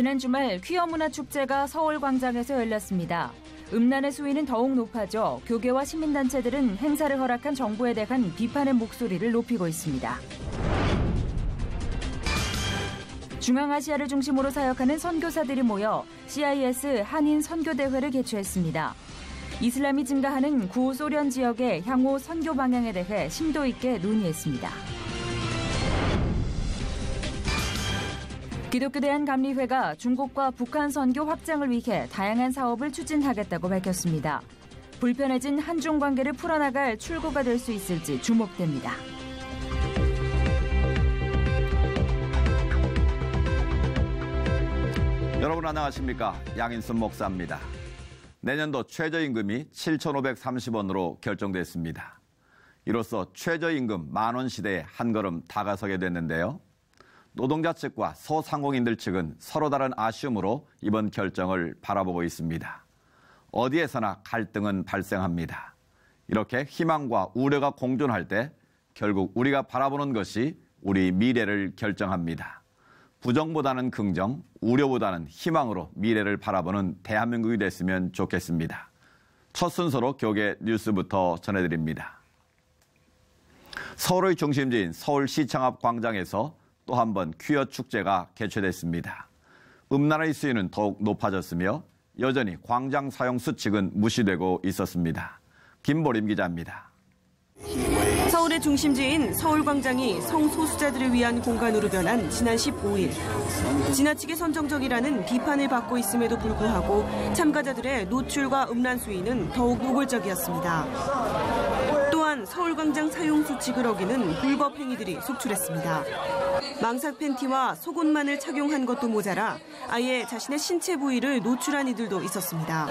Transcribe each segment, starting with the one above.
지난 주말 퀴어 문화 축제가 서울 광장에서 열렸습니다. 음란의 수위는 더욱 높아져 교계와 시민단체들은 행사를 허락한 정부에 대한 비판의 목소리를 높이고 있습니다. 중앙아시아를 중심으로 사역하는 선교사들이 모여 CIS 한인 선교대회를 개최했습니다. 이슬람이 증가하는 구소련 지역의 향후 선교 방향에 대해 심도 있게 논의했습니다. 기독교 대한감리회가 중국과 북한 선교 확장을 위해 다양한 사업을 추진하겠다고 밝혔습니다. 불편해진 한중 관계를 풀어나갈 출구가 될 수 있을지 주목됩니다. 여러분 안녕하십니까? 양인순 목사입니다. 내년도 최저임금이 7,530원으로 결정됐습니다. 이로써 최저임금 만원 시대에 한 걸음 다가서게 됐는데요. 노동자 측과 소상공인들 측은 서로 다른 아쉬움으로 이번 결정을 바라보고 있습니다. 어디에서나 갈등은 발생합니다. 이렇게 희망과 우려가 공존할 때 결국 우리가 바라보는 것이 우리 미래를 결정합니다. 부정보다는 긍정, 우려보다는 희망으로 미래를 바라보는 대한민국이 됐으면 좋겠습니다. 첫 순서로 교계 뉴스부터 전해드립니다. 서울의 중심지인 서울시청 앞 광장에서 또 한 번 퀴어 축제가 개최됐습니다. 음란의 수위는 더욱 높아졌으며 여전히 광장 사용 수칙은 무시되고 있었습니다. 김보림 기자입니다. 서울의 중심지인 서울광장이 성소수자들을 위한 공간으로 변한 지난 15일. 지나치게 선정적이라는 비판을 받고 있음에도 불구하고 참가자들의 노출과 음란 수위는 더욱 노골적이었습니다. 또한 서울광장 사용 수칙을 어기는 불법 행위들이 속출했습니다. 망삭 팬티와 속옷만을 착용한 것도 모자라 아예 자신의 신체 부위를 노출한 이들도 있었습니다.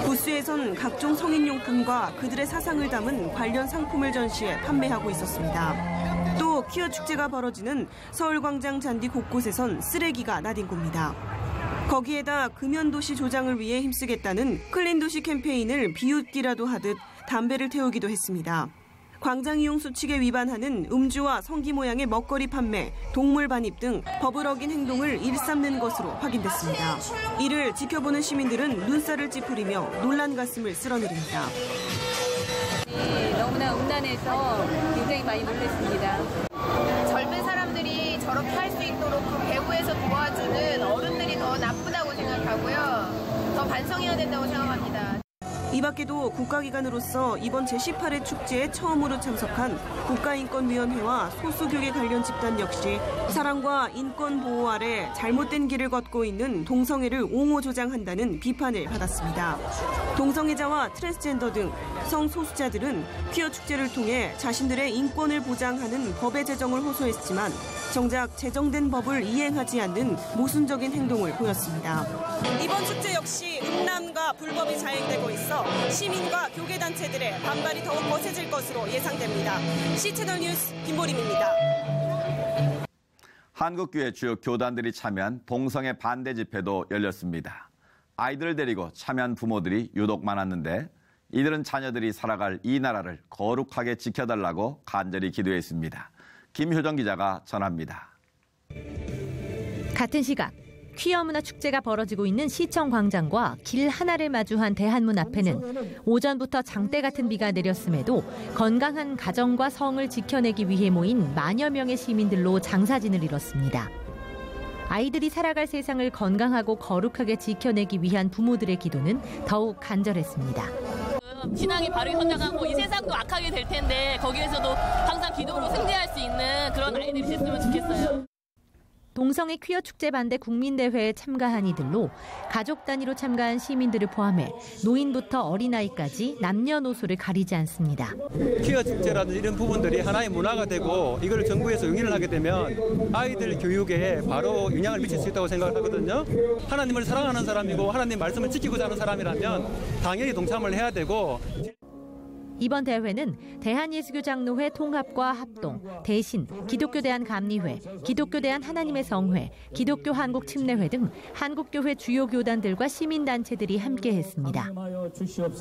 부스에선 각종 성인용품과 그들의 사상을 담은 관련 상품을 전시해 판매하고 있었습니다. 또 퀴어 축제가 벌어지는 서울광장 잔디 곳곳에선 쓰레기가 나뒹굽니다. 거기에다 금연도시 조장을 위해 힘쓰겠다는 클린도시 캠페인을 비웃기라도 하듯 담배를 태우기도 했습니다. 광장 이용 수칙에 위반하는 음주와 성기 모양의 먹거리 판매, 동물 반입 등 법을 어긴 행동을 일삼는 것으로 확인됐습니다. 이를 지켜보는 시민들은 눈살을 찌푸리며 놀란 가슴을 쓸어내립니다. 너무나 음란해서 굉장히 많이 놀랐습니다. 젊은 사람들이 저렇게 할 수 있도록 그 배후에서 도와주는 어른들이 더 나쁘다고 생각하고요. 더 반성해야 된다고 생각합니다. 이 밖에도 국가기관으로서 이번 제18회 축제에 처음으로 참석한 국가인권위원회와 소수교계 관련 집단 역시 사랑과 인권 보호 아래 잘못된 길을 걷고 있는 동성애를 옹호 조장한다는 비판을 받았습니다. 동성애자와 트랜스젠더 등 성소수자들은 퀴어 축제를 통해 자신들의 인권을 보장하는 법의 제정을 호소했지만 정작 제정된 법을 이행하지 않는 모순적인 행동을 보였습니다. 이번 축제 역시 음란과 불법이 자행되고 있어 시민과 교계단체들의 반발이 더욱 거세질 것으로 예상됩니다. C채널 뉴스 김보림입니다. 한국교회 주요 교단들이 참여한 동성애 반대 집회도 열렸습니다. 아이들을 데리고 참여한 부모들이 유독 많았는데 이들은 자녀들이 살아갈 이 나라를 거룩하게 지켜달라고 간절히 기도했습니다. 김효정 기자가 전합니다. 같은 시각 퀴어 문화 축제가 벌어지고 있는 시청 광장과 길 하나를 마주한 대한문 앞에는 오전부터 장대 같은 비가 내렸음에도 건강한 가정과 성을 지켜내기 위해 모인 만여 명의 시민들로 장사진을 이뤘습니다. 아이들이 살아갈 세상을 건강하고 거룩하게 지켜내기 위한 부모들의 기도는 더욱 간절했습니다. 신앙이 바르게 선장하고 이 세상도 악하게 될 텐데 거기에서도 항상 기도로 승리할 수 있는 그런 아이들이 됐으면 좋겠어요. 동성애 퀴어 축제 반대 국민대회에 참가한 이들로 가족 단위로 참가한 시민들을 포함해 노인부터 어린아이까지 남녀노소를 가리지 않습니다. 퀴어 축제라든지 이런 부분들이 하나의 문화가 되고 이걸 정부에서 용인을 하게 되면 아이들 교육에 바로 영향을 미칠 수 있다고 생각하거든요. 하나님을 사랑하는 사람이고 하나님 말씀을 지키고자 하는 사람이라면 당연히 동참을 해야 되고 이번 대회는 대한예수교장로회 통합과 합동, 대신, 기독교 대한감리회, 기독교 대한 하나님의 성회, 기독교 한국침례회 등 한국교회 주요 교단들과 시민단체들이 함께했습니다.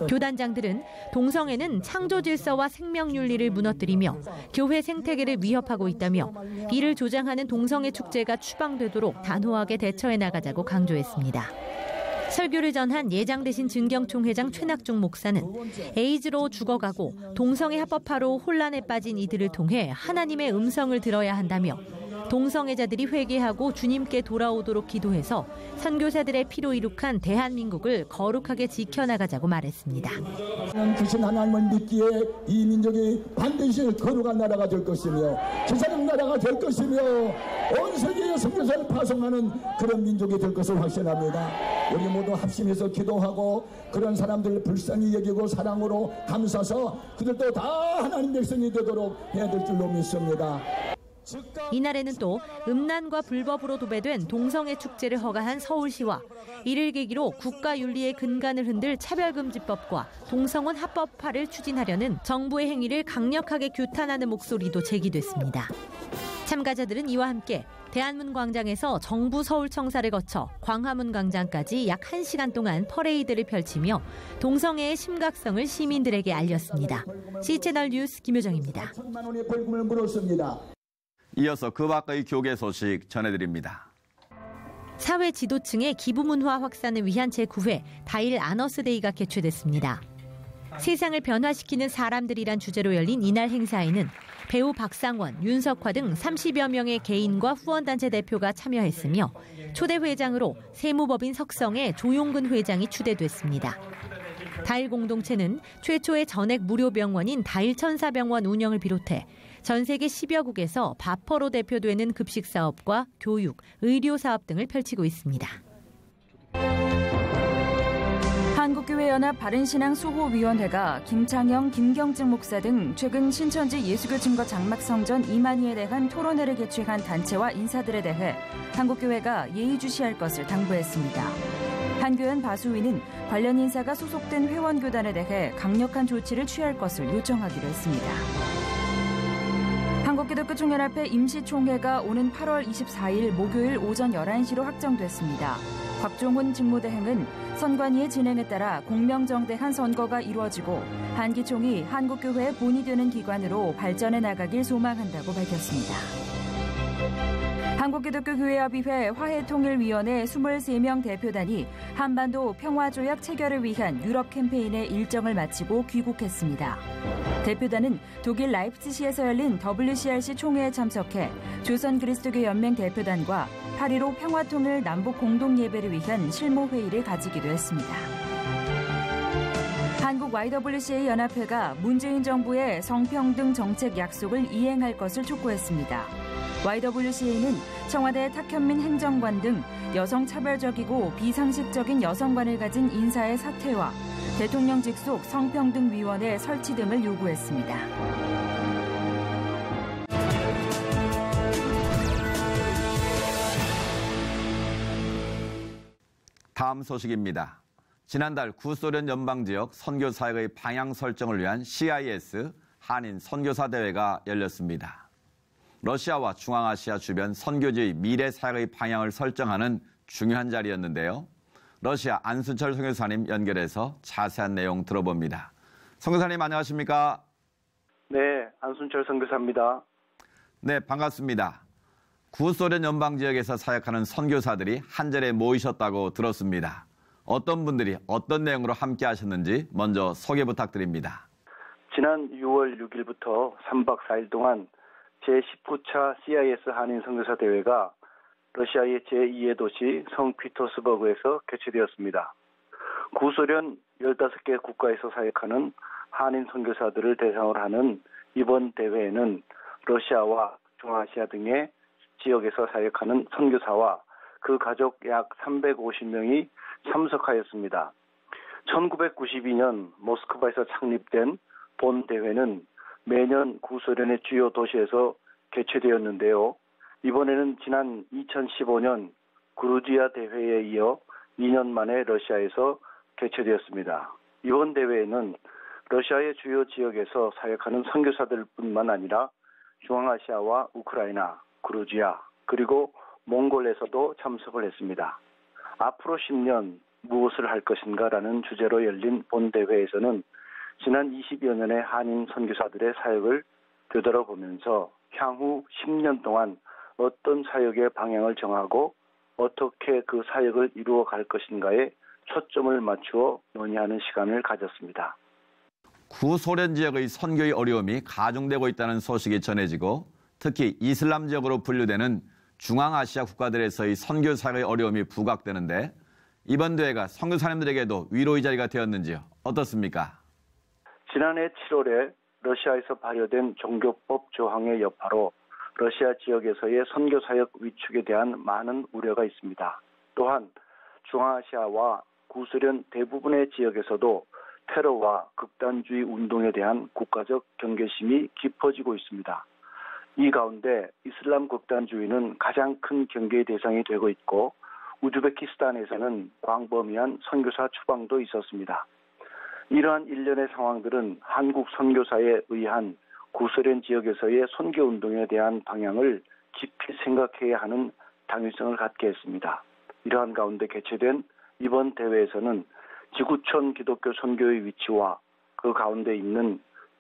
교단장들은 동성애는 창조 질서와 생명윤리를 무너뜨리며 교회 생태계를 위협하고 있다며 이를 조장하는 동성애 축제가 추방되도록 단호하게 대처해 나가자고 강조했습니다. 설교를 전한 예장대신 증경총회장 최낙중 목사는 에이즈로 죽어가고 동성애 합법화로 혼란에 빠진 이들을 통해 하나님의 음성을 들어야 한다며 동성애자들이 회개하고 주님께 돌아오도록 기도해서 선교사들의 피로 이룩한 대한민국을 거룩하게 지켜나가자고 말했습니다. 주신 하나님을 믿기에 이 민족이 반드시 거룩한 나라가 될 것이며 제사장 나라가 될 것이며 온 세계에 선교사를 파송하는 그런 민족이 될 것을 확신합니다. 우리 모두 합심해서 기도하고 그런 사람들을 불쌍히 여기고 사랑으로 감싸서 그들도 다 하나님 백성이 되도록 해야 될 줄로 믿습니다. 이날에는 또 음란과 불법으로 도배된 동성애 축제를 허가한 서울시와 이를 계기로 국가윤리의 근간을 흔들 차별금지법과 동성혼 합법화를 추진하려는 정부의 행위를 강력하게 규탄하는 목소리도 제기됐습니다. 참가자들은 이와 함께 대한문 광장에서 정부 서울청사를 거쳐 광화문 광장까지 약 1시간 동안 퍼레이드를 펼치며 동성애의 심각성을 시민들에게 알렸습니다. C채널 뉴스 김효정입니다. 이어서 그 밖의 교계 소식 전해드립니다. 사회 지도층의 기부문화 확산을 위한 제9회 다일 아너스데이가 개최됐습니다. 세상을 변화시키는 사람들이란 주제로 열린 이날 행사에는 배우 박상원, 윤석화 등 30여 명의 개인과 후원단체 대표가 참여했으며 초대 회장으로 세무법인 석성의 조용근 회장이 추대됐습니다. 다일 공동체는 최초의 전액 무료 병원인 다일천사병원 운영을 비롯해 전 세계 10여 국에서 바퍼로 대표되는 급식 사업과 교육, 의료 사업 등을 펼치고 있습니다. 한국교회연합 바른신앙 수호위원회가 김창영, 김경증 목사 등 최근 신천지 예수교 증거 장막 성전 이만희에 대한 토론회를 개최한 단체와 인사들에 대해 한국교회가 예의주시할 것을 당부했습니다. 한교연 바수위는 관련 인사가 소속된 회원교단에 대해 강력한 조치를 취할 것을 요청하기로 했습니다. 한국기독교총연합회 임시총회가 오는 8월 24일 목요일 오전 11시로 확정됐습니다. 곽종훈 직무대행은 선관위의 진행에 따라 공명정대한 선거가 이루어지고 한기총이 한국교회의 본이 되는 기관으로 발전해 나가길 소망한다고 밝혔습니다. 한국기독교교회협의회 화해통일위원회 23명 대표단이 한반도 평화조약 체결을 위한 유럽 캠페인의 일정을 마치고 귀국했습니다. 대표단은 독일 라이프치히에서 열린 WCRC 총회에 참석해 조선그리스도교연맹 대표단과 8.15 평화통일 남북 공동예배를 위한 실무회의를 가지기도 했습니다. 한국 YWCA 연합회가 문재인 정부의 성평등 정책 약속을 이행할 것을 촉구했습니다. YWCA는 청와대 탁현민 행정관 등 여성차별적이고 비상식적인 여성관을 가진 인사의 사퇴와 대통령 직속 성평등위원회 설치 등을 요구했습니다. 다음 소식입니다. 지난달 구소련 연방지역 선교사역의 방향 설정을 위한 CIS 한인 선교사 대회가 열렸습니다. 러시아와 중앙아시아 주변 선교지의 미래 사역의 방향을 설정하는 중요한 자리였는데요. 러시아 안순철 선교사님 연결해서 자세한 내용 들어봅니다. 선교사님 안녕하십니까? 네, 안순철 선교사입니다. 네, 반갑습니다. 구소련 연방지역에서 사역하는 선교사들이 한 자리에 모이셨다고 들었습니다. 어떤 분들이 어떤 내용으로 함께 하셨는지 먼저 소개 부탁드립니다. 지난 6월 6일부터 3박 4일 동안 제19차 CIS 한인 선교사 대회가 러시아의 제2의 도시 성피터스버그에서 개최되었습니다. 구소련 15개 국가에서 사역하는 한인 선교사들을 대상으로 하는 이번 대회에는 러시아와 중앙아시아 등의 지역에서 사역하는 선교사와 그 가족 약 350명이 참석하였습니다. 1992년 모스크바에서 창립된 본 대회는 매년 구소련의 주요 도시에서 개최되었는데요. 이번에는 지난 2015년 그루지아 대회에 이어 2년 만에 러시아에서 개최되었습니다. 이번 대회에는 러시아의 주요 지역에서 사역하는 선교사들뿐만 아니라 중앙아시아와 우크라이나, 그루지아, 그리고 몽골에서도 참석을 했습니다. 앞으로 10년 무엇을 할 것인가라는 주제로 열린 본 대회에서는 지난 20여 년의 한인 선교사들의 사역을 되돌아보면서 향후 10년 동안 어떤 사역의 방향을 정하고 어떻게 그 사역을 이루어 갈 것인가에 초점을 맞추어 논의하는 시간을 가졌습니다. 구소련 지역의 선교의 어려움이 가중되고 있다는 소식이 전해지고 특히 이슬람 지역으로 분류되는 중앙아시아 국가들에서의 선교 사역의 어려움이 부각되는데 이번 대회가 선교사님들에게도 위로의 자리가 되었는지요? 어떻습니까? 지난해 7월에 러시아에서 발효된 종교법 조항의 여파로 러시아 지역에서의 선교 사역 위축에 대한 많은 우려가 있습니다. 또한 중앙아시아와 구소련 대부분의 지역에서도 테러와 극단주의 운동에 대한 국가적 경계심이 깊어지고 있습니다. 이 가운데 이슬람 극단주의는 가장 큰 경계의 대상이 되고 있고 우즈베키스탄에서는 광범위한 선교사 추방도 있었습니다. 이러한 일련의 상황들은 한국 선교사에 의한 구소련 지역에서의 선교운동에 대한 방향을 깊이 생각해야 하는 당위성을 갖게 했습니다. 이러한 가운데 개최된 이번 대회에서는 지구촌 기독교 선교의 위치와 그 가운데 있는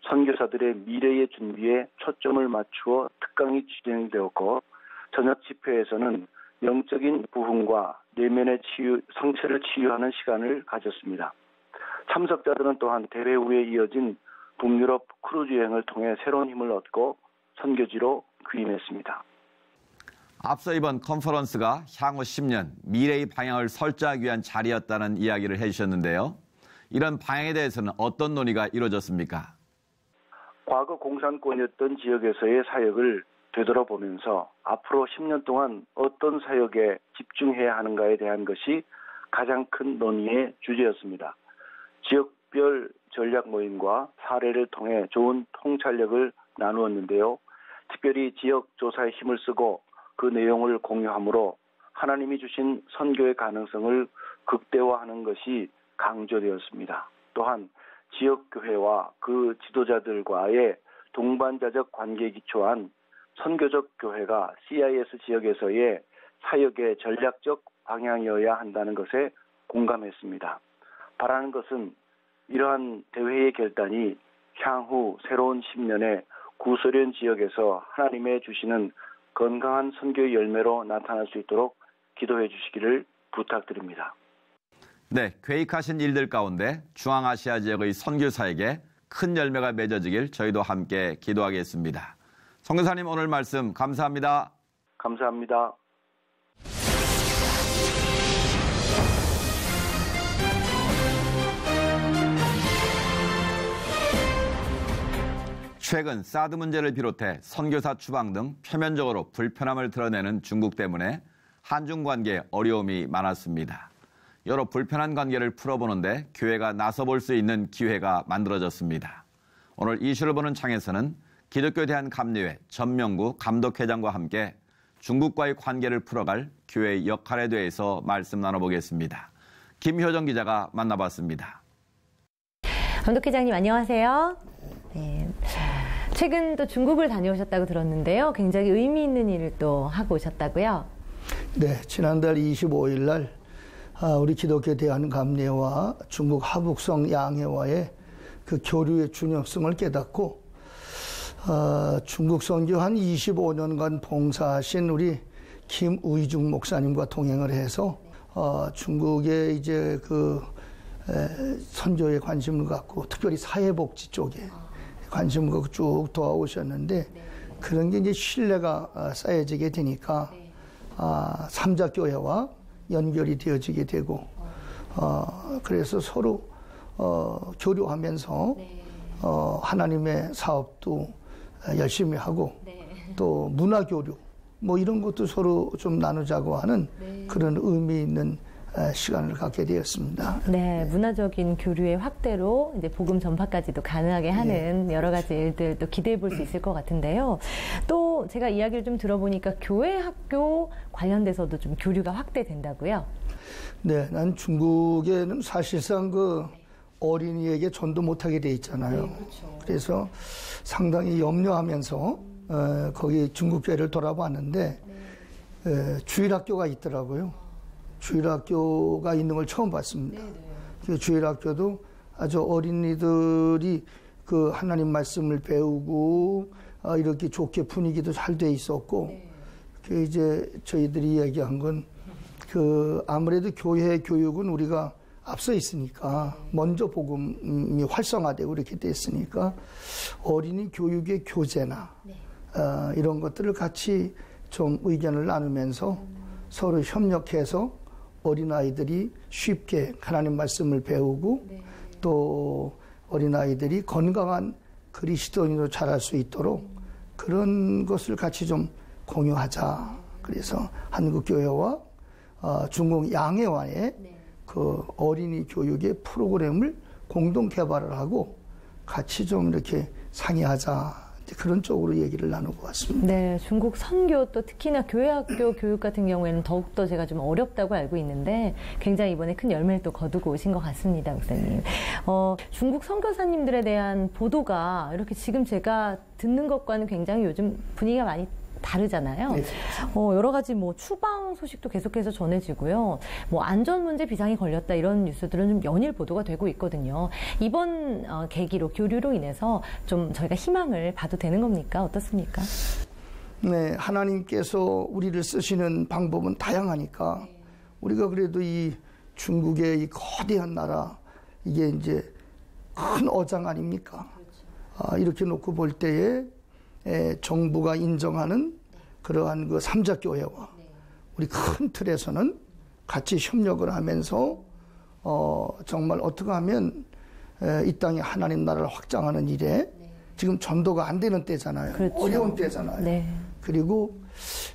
선교사들의 미래의 준비에 초점을 맞추어 특강이 진행되었고 저녁 집회에서는 영적인 부흥과 내면의 상처를 치유하는 시간을 가졌습니다. 참석자들은 또한 대회 후에 이어진 북유럽 크루즈 여행을 통해 새로운 힘을 얻고 선교지로 귀임했습니다. 앞서 이번 컨퍼런스가 향후 10년 미래의 방향을 설정하기 위한 자리였다는 이야기를 해주셨는데요. 이런 방향에 대해서는 어떤 논의가 이루어졌습니까? 과거 공산권이었던 지역에서의 사역을 되돌아보면서 앞으로 10년 동안 어떤 사역에 집중해야 하는가에 대한 것이 가장 큰 논의의 주제였습니다. 지역별 전략 모임과 사례를 통해 좋은 통찰력을 나누었는데요. 특별히 지역 조사에 힘을 쓰고 그 내용을 공유함으로 하나님이 주신 선교의 가능성을 극대화하는 것이 강조되었습니다. 또한 지역교회와 그 지도자들과의 동반자적 관계에 기초한 선교적 교회가 CIS 지역에서의 사역의 전략적 방향이어야 한다는 것에 공감했습니다. 바라는 것은 이러한 대회의 결단이 향후 새로운 10년에 구소련 지역에서 하나님의 주시는 건강한 선교의 열매로 나타날 수 있도록 기도해 주시기를 부탁드립니다. 네, 계획하신 일들 가운데 중앙아시아 지역의 선교사에게 큰 열매가 맺어지길 저희도 함께 기도하겠습니다. 선교사님 오늘 말씀 감사합니다. 감사합니다. 최근 사드 문제를 비롯해 선교사 추방 등 표면적으로 불편함을 드러내는 중국 때문에 한중 관계에 어려움이 많았습니다. 여러 불편한 관계를 풀어보는데 교회가 나서볼 수 있는 기회가 만들어졌습니다. 오늘 이슈를 보는 창에서는 기독교에 대한 감리회 전명구 감독회장과 함께 중국과의 관계를 풀어갈 교회의 역할에 대해서 말씀 나눠보겠습니다. 김효정 기자가 만나봤습니다. 감독회장님 안녕하세요. 네. 최근 또 중국을 다녀오셨다고 들었는데요. 굉장히 의미 있는 일을 또 하고 오셨다고요? 네, 지난달 25일 날 우리 기독교에 대한 감리회와 중국 하북성 양해와의 그 교류의 중요성을 깨닫고 중국 선교 한 25년간 봉사하신 우리 김의중 목사님과 동행을 해서 중국의 이제 그 선교에 관심을 갖고 특별히 사회복지 쪽에 관심을 갖고 쭉 도와오셨는데 그런 게 이제 신뢰가 쌓여지게 되니까 삼자교회와 연결이 되어지게 되고 그래서 서로 교류하면서 하나님의 사업도 열심히 하고 또 문화교류 뭐 이런 것도 서로 좀 나누자고 하는 그런 의미 있는 시간을 갖게 되었습니다. 네, 문화적인 교류의 확대로 이제 복음 전파까지도 가능하게 하는 여러 가지 일들도 기대해 볼 수 있을 것 같은데요. 또 제가 이야기를 좀 들어보니까 교회 학교 관련돼서도 좀 교류가 확대된다고요? 네, 난 중국에는 사실상 그 어린이에게 전도 못하게 돼 있잖아요. 네, 그렇죠. 그래서 상당히 염려하면서 거기 중국교회를 돌아봤는데 주일학교가 있더라고요. 주일학교가 있는 걸 처음 봤습니다. 그 주일학교도 아주 어린이들이 그 하나님 말씀을 배우고 이렇게 좋게 분위기도 잘 돼 있었고 그 이제 저희들이 얘기한 건 그 아무래도 교회 교육은 우리가 앞서 있으니까 먼저 복음이 활성화되고 이렇게 됐으니까 어린이 교육의 교재나 이런 것들을 같이 좀 의견을 나누면서 서로 협력해서 어린아이들이 쉽게 하나님 말씀을 배우고 또 어린아이들이 건강한 그리스도인으로 자랄 수 있도록 그런 것을 같이 좀 공유하자. 그래서 한국교회와 중국 양해와의 그 어린이 교육의 프로그램을 공동 개발을 하고 같이 좀 이렇게 상의하자. 그런 쪽으로 얘기를 나누고 왔습니다. 네, 중국 선교 또 특히나 교회학교 교육 같은 경우에는 더욱더 제가 좀 어렵다고 알고 있는데 굉장히 이번에 큰 열매를 또 거두고 오신 것 같습니다, 목사님. 중국 선교사님들에 대한 보도가 이렇게 지금 제가 듣는 것과는 굉장히 요즘 분위기가 많이 다르잖아요. 네. 여러 가지 뭐 추방 소식도 계속해서 전해지고요. 뭐 안전 문제 비상이 걸렸다 이런 뉴스들은 좀 연일 보도가 되고 있거든요. 이번 계기로 교류로 인해서 좀 저희가 희망을 봐도 되는 겁니까? 어떻습니까? 네, 하나님께서 우리를 쓰시는 방법은 다양하니까 우리가 그래도 이 중국의 이 거대한 나라 이게 이제 큰 어장 아닙니까? 이렇게 놓고 볼 때에 정부가 인정하는 그러한 그 삼자교회와 우리 큰 틀에서는 같이 협력을 하면서 정말 어떻게 하면 이 땅에 하나님 나라를 확장하는 일에 지금 전도가 안 되는 때잖아요. 그렇죠. 어려운 때잖아요. 네. 그리고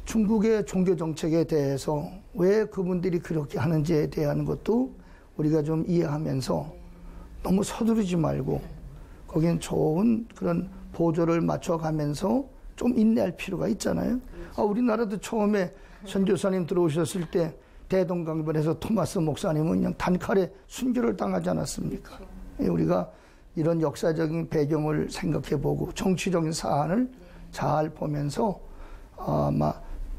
중국의 종교 정책에 대해서 왜 그분들이 그렇게 하는지에 대한 것도 우리가 좀 이해하면서 너무 서두르지 말고 거기엔 좋은 그런 보조를 맞춰가면서 좀 인내할 필요가 있잖아요. 우리나라도 처음에 선교사님 들어오셨을 때 대동강변에서 토마스 목사님은 그냥 단칼에 순교를 당하지 않았습니까? 우리가 이런 역사적인 배경을 생각해보고 정치적인 사안을 잘 보면서 아마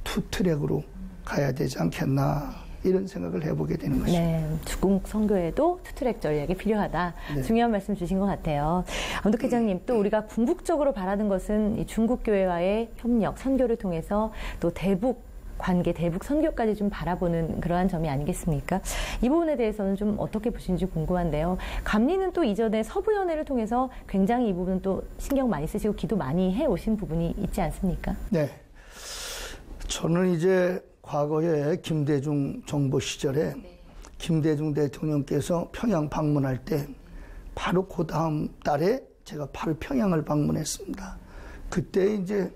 투 트랙으로 가야 되지 않겠나 이런 생각을 해보게 되는 것입니다. 네, 중국 선교에도 투트랙 전략이 필요하다. 네. 중요한 말씀 주신 것 같아요. 엄덕 회장님, 또 우리가 궁극적으로 바라는 것은 이 중국 교회와의 협력, 선교를 통해서 또 대북 관계, 대북 선교까지 좀 바라보는 그러한 점이 아니겠습니까? 이 부분에 대해서는 좀 어떻게 보시는지 궁금한데요. 감리는 또 이전에 서부연회를 통해서 굉장히 이 부분 또 신경 많이 쓰시고 기도 많이 해오신 부분이 있지 않습니까? 네. 저는 이제 과거에 김대중 정부 시절에 김대중 대통령께서 평양 방문할 때 바로 그 다음 달에 제가 바로 평양을 방문했습니다. 그때 이제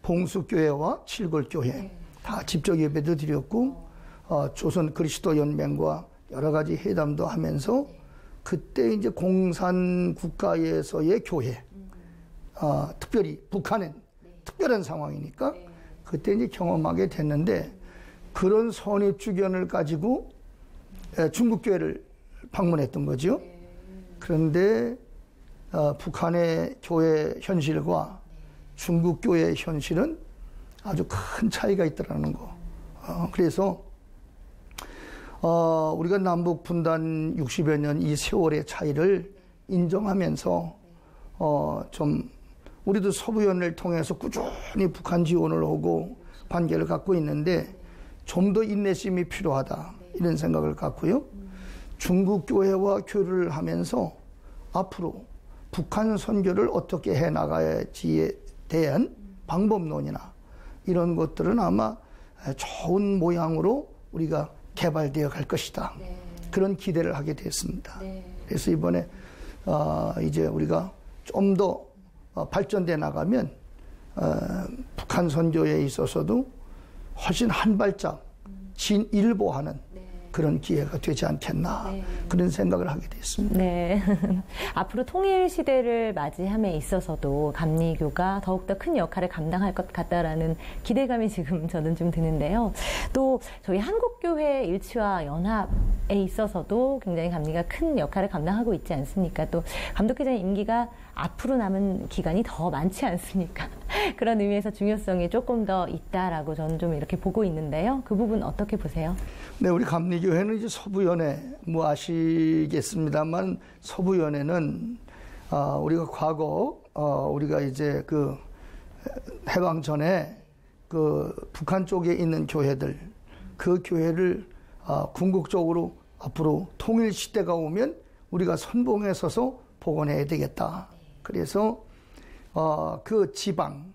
봉수교회와 칠골교회 다 집적 예배도 드렸고 조선 그리스도 연맹과 여러 가지 회담도 하면서 그때 이제 공산 국가에서의 교회 특별히 북한은 특별한 상황이니까 그때 이제 경험하게 됐는데 그런 선입주견을 가지고 중국교회를 방문했던 거죠. 그런데 북한의 교회 현실과 중국교회의 현실은 아주 큰 차이가 있더라는 거. 그래서 우리가 남북 분단 60여 년 이 세월의 차이를 인정하면서 좀 우리도 서부연을 통해서 꾸준히 북한 지원을 하고 관계를 갖고 있는데 좀 더 인내심이 필요하다 이런 생각을 갖고요. 중국 교회와 교류를 하면서 앞으로 북한 선교를 어떻게 해나가야지에 대한 방법론이나 이런 것들은 아마 좋은 모양으로 우리가 개발되어 갈 것이다. 그런 기대를 하게 됐습니다. 그래서 이번에 이제 우리가 좀 더 발전돼 나가면 북한 선교에 있어서도 훨씬 한 발짝 진일보하는 그런 기회가 되지 않겠나 그런 생각을 하게 됐습니다. 네. 앞으로 통일 시대를 맞이함에 있어서도 감리교가 더욱더 큰 역할을 감당할 것 같다라는 기대감이 지금 저는 좀 드는데요. 또 저희 한국교회 일치와 연합에 있어서도 굉장히 감리가 큰 역할을 감당하고 있지 않습니까? 또 감독회장의 임기가 앞으로 남은 기간이 더 많지 않습니까? 그런 의미에서 중요성이 조금 더 있다라고 저는 좀 이렇게 보고 있는데요. 그 부분 어떻게 보세요? 네, 우리 감리교회는 이제 서부연회, 뭐 아시겠습니다만 서부연회는 우리가 과거 우리가 이제 그 해방 전에 그 북한 쪽에 있는 교회들 그 교회를 궁극적으로 앞으로 통일 시대가 오면 우리가 선봉에 서서 복원해야 되겠다. 그래서 그 지방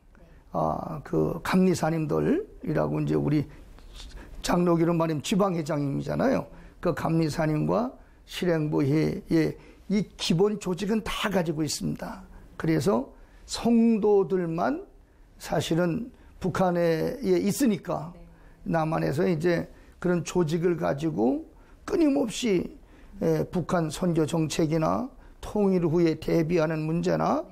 그 감리사님들이라고 이제 우리 장로기로 말하면 지방회장님이잖아요. 그 감리사님과 실행부회의 이 기본 조직은 다 가지고 있습니다. 그래서 성도들만 사실은 북한에 있으니까 남한에서 이제 그런 조직을 가지고 끊임없이 북한 선교 정책이나 통일 후에 대비하는 문제나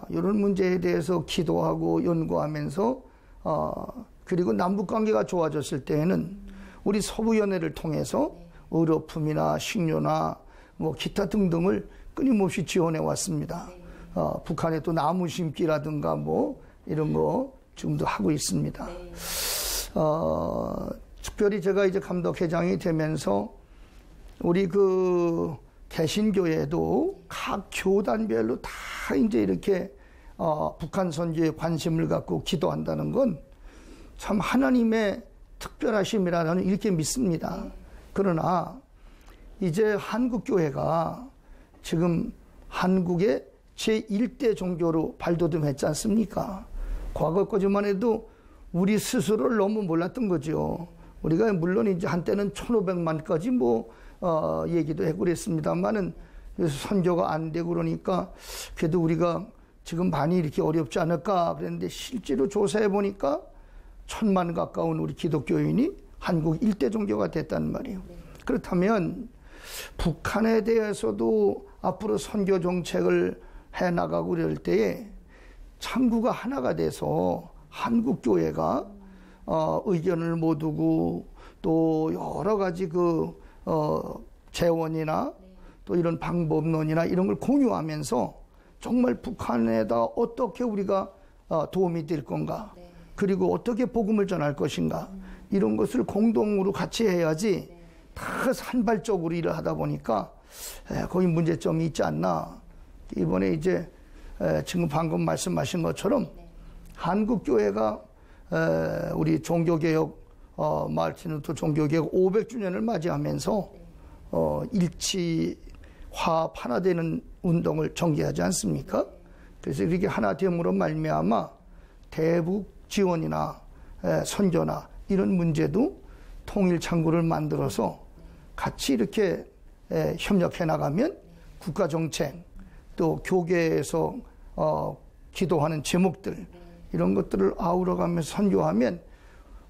이런 문제에 대해서 기도하고 연구하면서 그리고 남북관계가 좋아졌을 때에는 우리 서부연회를 통해서 의료품이나 식료나 뭐 기타 등등을 끊임없이 지원해 왔습니다. 북한에 또 나무 심기라든가 뭐 이런 거 지금도 하고 있습니다. 특별히 제가 이제 감독회장이 되면서 우리 그 개신교회도 각 교단별로 다 이제 이렇게 북한 선교에 관심을 갖고 기도한다는 건 참 하나님의 특별하심이라는 이렇게 믿습니다. 그러나 이제 한국교회가 지금 한국의 제1대 종교로 발돋움했지 않습니까? 과거까지만 해도 우리 스스로를 너무 몰랐던 거죠. 우리가 물론 이제 한때는 1,500만까지 뭐 얘기도 하고 그랬습니다만은 선교가 안 되고 그러니까 그래도 우리가 지금 많이 이렇게 어렵지 않을까 그랬는데 실제로 조사해 보니까 1,000만 가까운 우리 기독교인이 한국 일대 종교가 됐단 말이에요. 그렇다면 북한에 대해서도 앞으로 선교 정책을 해나가고 그럴 때에 창구가 하나가 돼서 한국교회가 의견을 모두고 또 여러 가지 그 재원이나 또 이런 방법론이나 이런 걸 공유하면서 정말 북한에다 어떻게 우리가 도움이 될 건가 그리고 어떻게 복음을 전할 것인가 이런 것을 공동으로 같이 해야지 다 산발적으로 일을 하다 보니까 거기 문제점이 있지 않나. 이번에 이제 지금 방금 말씀하신 것처럼 한국교회가 우리 종교개혁 마르틴 루터 종교개혁 500주년을 맞이하면서 일치화 하나되는 운동을 전개하지 않습니까? 그래서 이렇게 하나됨으로 말미암아 대북 지원이나 선교나 이런 문제도 통일 창구를 만들어서 같이 이렇게 협력해 나가면 국가 정책 또 교계에서 기도하는 제목들 이런 것들을 아우러가면서 선교하면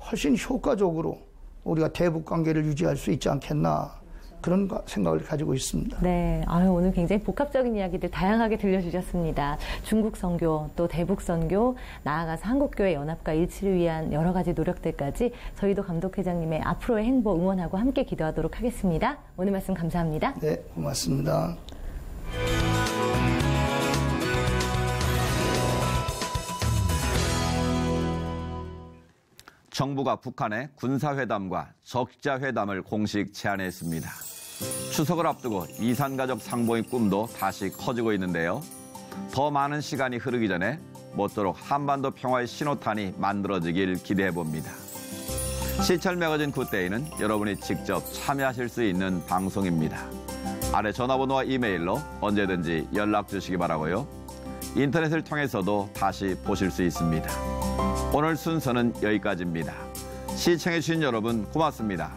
훨씬 효과적으로 우리가 대북 관계를 유지할 수 있지 않겠나 그런 생각을 가지고 있습니다. 네, 오늘 굉장히 복합적인 이야기들 다양하게 들려주셨습니다. 중국 선교, 또 대북 선교, 나아가서 한국교회 연합과 일치를 위한 여러 가지 노력들까지 저희도 감독회장님의 앞으로의 행보 응원하고 함께 기도하도록 하겠습니다. 오늘 말씀 감사합니다. 네, 고맙습니다. 정부가 북한의 군사회담과 적자회담을 공식 제안했습니다. 추석을 앞두고 이산가족 상봉의 꿈도 다시 커지고 있는데요. 더 많은 시간이 흐르기 전에 모쪼록 한반도 평화의 신호탄이 만들어지길 기대해봅니다. 시철 매거진 굿데이는 여러분이 직접 참여하실 수 있는 방송입니다. 아래 전화번호와 이메일로 언제든지 연락 주시기 바라고요. 인터넷을 통해서도 다시 보실 수 있습니다. 오늘 순서는 여기까지입니다. 시청해주신 여러분 고맙습니다.